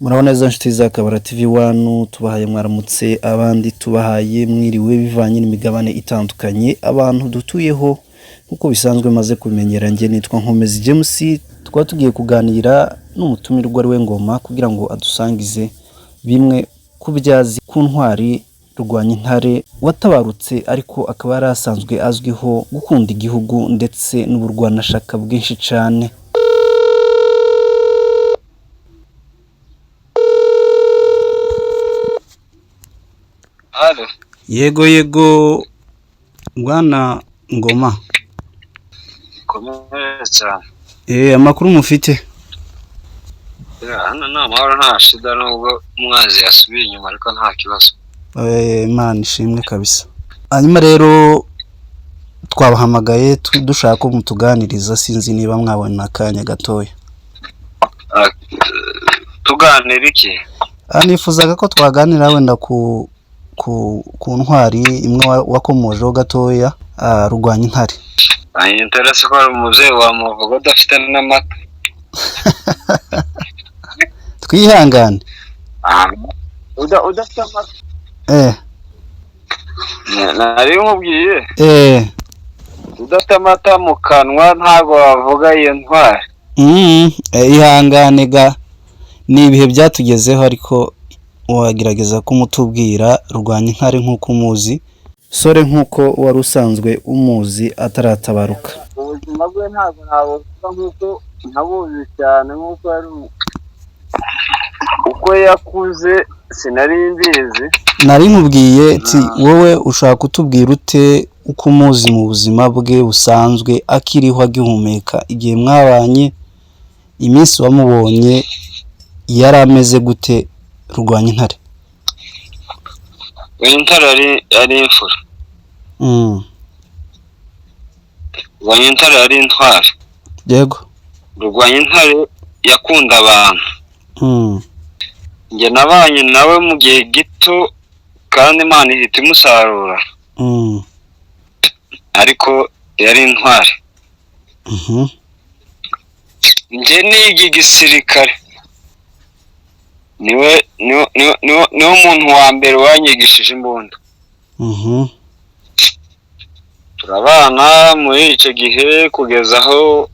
Murabona izo nshuti za Kabara TV 1 tubahaye mwaramutse abandi tubahaye mwiriwe bivanye n'imigabane itandukanye abantu dutuyeho nkuko bisanzwe maze kumenyera nge nitwa Nkomezi James twatugiye kuganira n'umutumirwa ari we Ngoma kugira ngo adusangize bimwe kubyazi ku ntwari rwanya intare watabarutse ariko akaba yarasanzwe azwiho gukunda igihugu ndetse n'uburwanashaka bwinshi cyane. Yego Bwana Ngoma. Komeza. Amakuru mufite? Hano nta mahoro nta shida nubwo umwazi yasubiye inyuma ariko nta kibazo. Imana ishimwe kabisa. Hanyuma rero twabahamagaye dushaka ko mutuganiriza sinzi niba mwabona akanya gatoya. Tuganira iki? Nifuzaga ko twaganira wenda ku ntwari imwe wakomojeho gatoya rugwanya intare. Interese ko umuvyeyi wa muvuga udafite n'amata. Twihangane. Udafite amata. Nari nkubwiye. Udafite amata mu kanwa ntago wavuga iyo ntwari. Ihangane ga ni ibihe byatugezeho ariko wagerageza kumutubwira rugwanya intare nkuko umuzi sore nkuko wari usanzwe umuzi ataratabaruka. Ubuzima bwe ntago nabuvuga nkuko ntabuzi cyane nkuko ari uko yakuze sinari mbizi. Nari nkubwiye ati wowe ushaka kutubwira ute uko umuzi mu buzima bwe busanzwe akiriho agihumeka igihe mwabanye iminsi wamubonye yari ameze gute rugwanya intare? Intare ari imfura. Rugwanya intare ari intwari. Yego. Rugwanya intare yakunda abantu. Nge nabanye nawe mu gihe gito kandi Imana ihita imusarura. Ariko yari intwari. Nge niga igisirikare. Niwe umuntu wa mbere wanyigishije imbunda. Turabana muri icyo gihe kugeza aho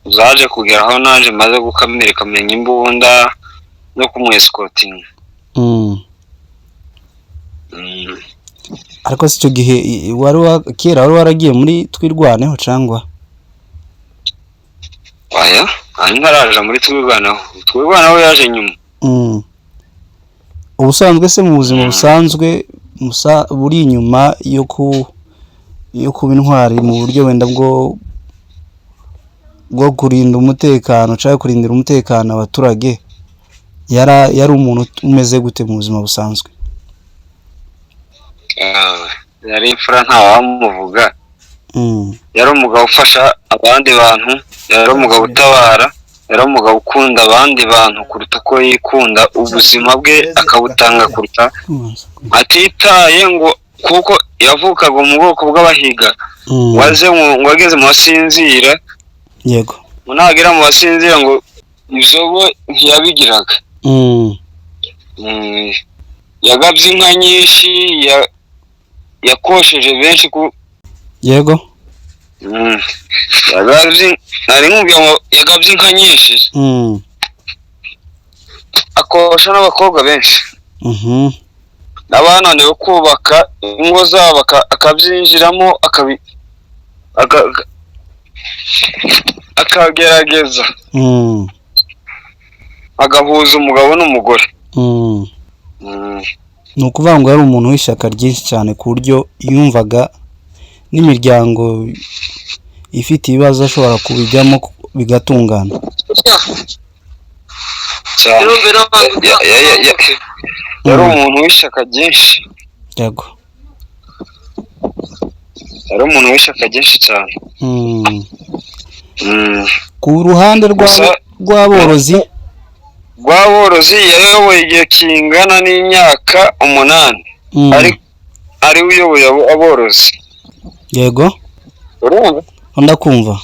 zaje kugeraho naje maze gukamirika menya imbunda no kumwescotinga. Ariko si icyo gihe kera wari waragiye muri twirwaneho cyangwa? Oya, ntaraje muri twirwaneho yaje nyuma. Ubusanzwe se mu buzima busanzwe buri inyuma yo kuba intwari mu buryo wenda bwo kurinda umutekano cyangwa kurindira umutekano abaturage yari umuntu umeze gute mu buzima busanzwe? Yari imfura nta wamuvuga. Yari umugabo ufasha abandi bantu, yari umugabo utabara, yari umugabo ukunda abandi bantu kuruta ko yikunda ubuzima bwe akabutanga kuruta atitaye ngo kuko yavukaga mu bwoko bw'abahiga. Waze ngo ageze mu basinzira. Yego. Munagira mu basinzira ngo izobo ntiyabigiraga. Yagabye inka nyinshi yakosheje benshi ku. Yego. Yagabye inka nyinshi. Akosha n'abakobwa benshi. N'abananiwe kubaka ingo zabo akabyinjiramo akagerageza agahuza umugabo n'umugore. Ni ukuvuga ngo yari umuntu w'ishyaka ryinshi cyane ku buryo yumvaga n'imiryango ifite ibibazo ashobora kubijyamo bigatungana. Yari umuntu w'ishyaka ryinshi. Yego. Yari umuntu w'ishyaka ryinshi cyane. Ku ruhande rw'aborozi yayoboye igihe kingana n'imyaka 8. Ari uyoboye aborozi. Yego. Urumva? Ndakumva.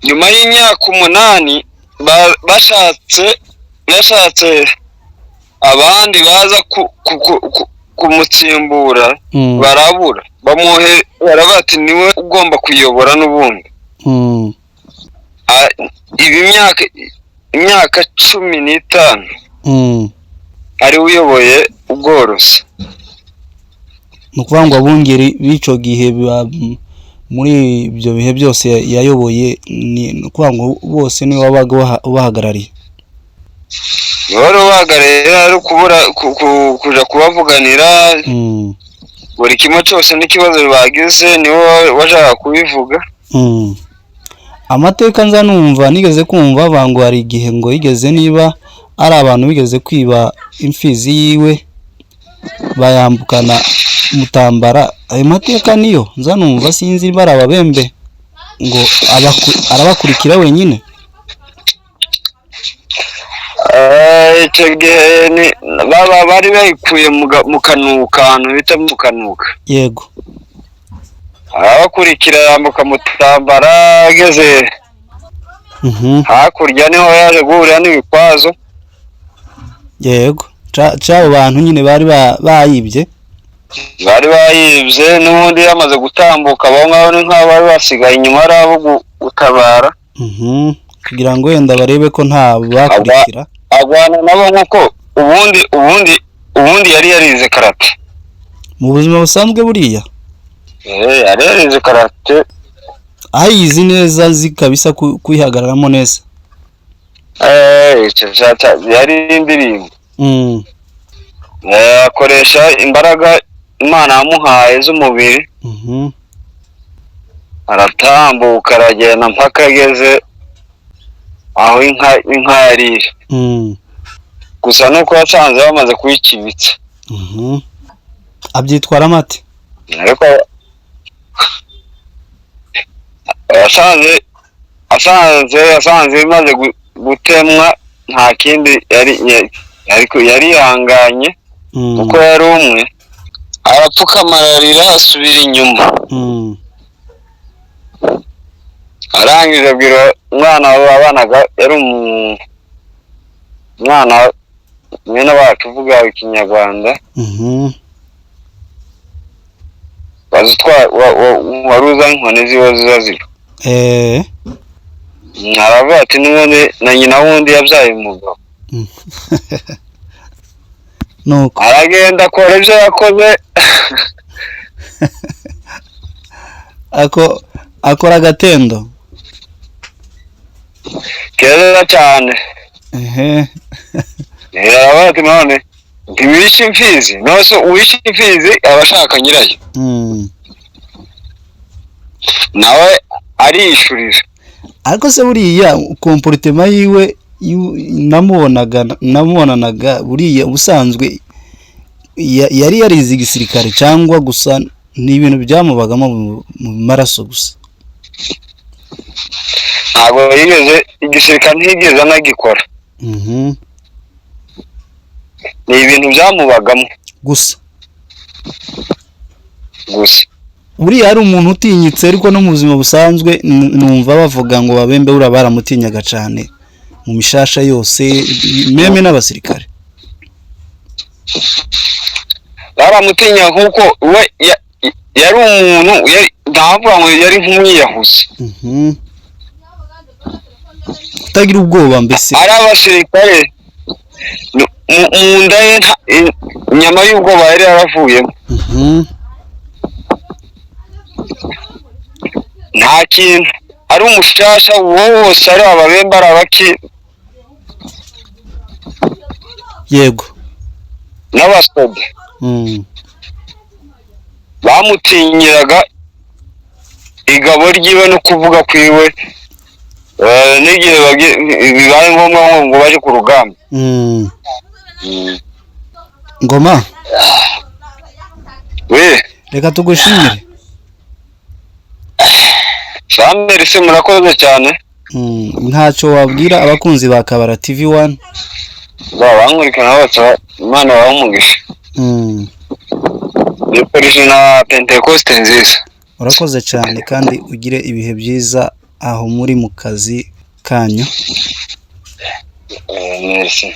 Nyuma y'imyaka 8 bashatse yashatse abandi baza kumutsimbura barabura barabati niwe ugomba kuyobora n'ubundi. Ibi imyaka 15 ari uyoboye ubworozi. Nukuvuga ngo abungeri bico gihe muri ibyo bihe byose yayoboye ni ukuvuga ngo bose ni wabaga ubahagarariye. Wari ubahagarariye ari kubura kuja kubavuganira buri kimwe cyose n'ikibazo bagize niwe washaka kubivuga. Amateka nza numva nigeze kumva bango hari igihe ngo yigeze niba ari abantu bigeze kwiba imfizi yiwe bayambukana Mutambara. Ayo mateka niyo nza numva sinzi barababembe ngo arabakurikira wenyine. Icyo gihe ni bari bayikuye mu kanuka, ahantu bita mu kanuka. Yego. Abakurikira yambuka Mutambara ageze hakurya niho yaje guhurira n'ibikwazo. Yego. Cabo bantu nyine bari bayibye. Bari bayibye n'ubundi yamaze gutambuka bamwe nk'abari basigaye inyuma ari abo gutabara. Kugira ngo wenda barebe ko nta bakurikira. Agwana nabo nkuko ubundi yari yarize karate. Mu buzima busanzwe buriya. Yari yarize karate. Ayizi neza zikabisa kwihagararamo neza. Yari indirimbo. Akoresha imbaraga Imana yamuhaye z'umubiri. Aratambuka aragenda mpaka ageze aho inka yarire. Gusa nuko yasanze bamaze kuyikibitsa. Abyitwara amate. Ariko asanze imaze gutemwa nta kindi yari yihanganye kuko yari umwe. Arapfukama ararira asubira inyuma. Arangije abwira umwana wabanaga yari umwana mwene wacu uvuga Ikinyarwanda. Waruza inkoni ziba zira. Aravuga ati n'ubundi na nyina wundi yabyaye umugabo. Nuko aragenda akora ibyo yakoze. akora agatendo keza cyane. Aravuga ati none ntiwishe imfizi, nose uwishe imfizi abashaka nyirayo. Nawe arishurira. Ariko se buriya comportement yiwe namubonanaga buriya ubusanzwe yari yarize igisirikare cyangwa gusa ni ibintu byamubagamo mu maraso gusa. Ntabwo yigeze igisirikare ntigeze anagikora. Ni ibintu byamubagamo gusa. buriya hari umuntu utinyitse ariko no mu buzima busanzwe numva bavuga ngo babembe ura baramutinyaga cyane mu mishasha yose meme n'abasirikare baramutinya nkuko we yari umuntu ndavuga ngo yari nk'umwiyahuzi utagira ubwoba mbese ari abasirikare mu nda ye inyama y'ubwoba yari yaravuyemo nta kintu ari umushasha wose ari ababembe ari abaki yego n'abasoda bamutinyiraga igabo ryiwe no kuvuga kwiwe n'igihe bibaye ngombwa ngo baje ku rugamba Ngoma we reka tugushimire Samere se murakoze cyane ntacyo wabwira abakunzi ba Kabara TV1 bankurikirana bose Imana wahumugisha Nikorije na Pentecoste nziza urakoze cyane kandi ugire ibihe byiza aho muri mu kazi kanyu Merci.